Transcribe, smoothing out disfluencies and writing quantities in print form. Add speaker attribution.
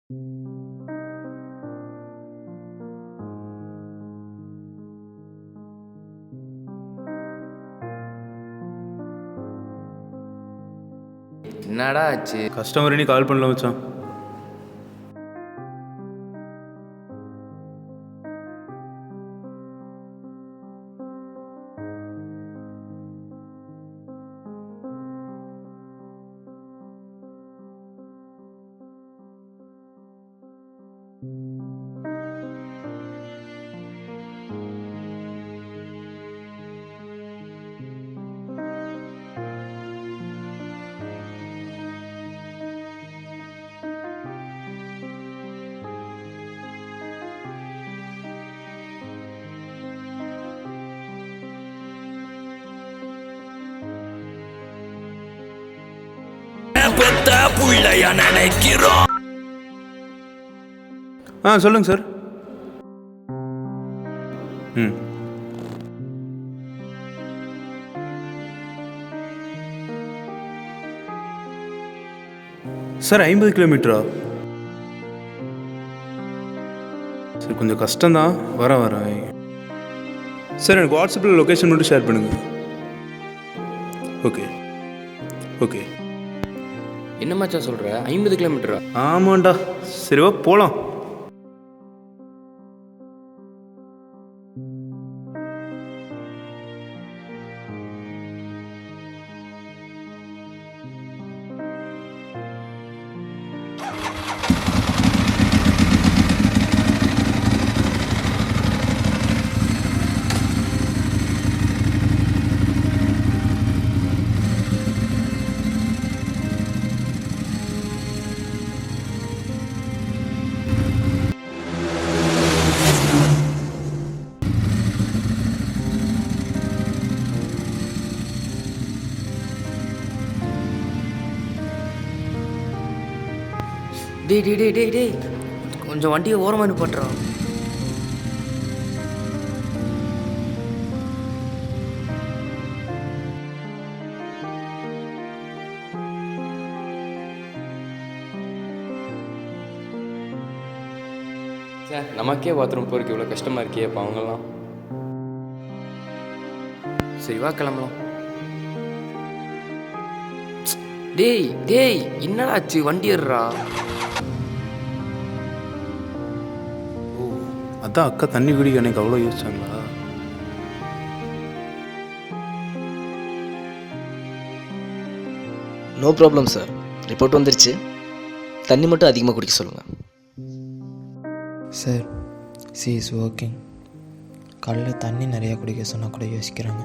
Speaker 1: என்னடா ஆச்சு?
Speaker 2: கஸ்டமர் நீ கால் பண்ணல மச்சான். சொல்லுங்க சார். சார் 50 கிலோமீட்டரா? சார் கொஞ்சம் கஷ்டம்தான். வரேன் சார். எனக்கு வாட்ஸ்அப்பில் லொக்கேஷன் மட்டும் ஷேர் பண்ணுங்கள். ஓகே.
Speaker 1: என்ன மச்சான் சொல்கிற? 50 கிலோமீட்டரா?
Speaker 2: ஆமாண்டா. சரிவா போகலாம்.
Speaker 1: டேய் கொஞ்சம் வண்டியை ஓரமாக நிப்பாட்டுறான். சார் நமக்கே பாத்ரூம் போகிறதுக்கு இவ்வளோ கஷ்டமாக இருக்கே, அப்போ அவங்கெல்லாம். சரி வா கிளம்பலாம். டேய் என்னடா ஆச்சு? வண்டி ஏறுறா.
Speaker 2: அதான் அக்கா தண்ணி குடிக்க எனக்கு அவ்வளோ யோசிச்சாங்களா?
Speaker 3: No problem sir. ரிப்போர்ட் வந்துருச்சு. தண்ணி மட்டும் அதிகமாக குடிக்க சொல்லுங்கள்
Speaker 4: சார். C is working. காலையில் தண்ணி நிறையா குடிக்க சொன்னால் கூட யோசிக்கிறாங்க.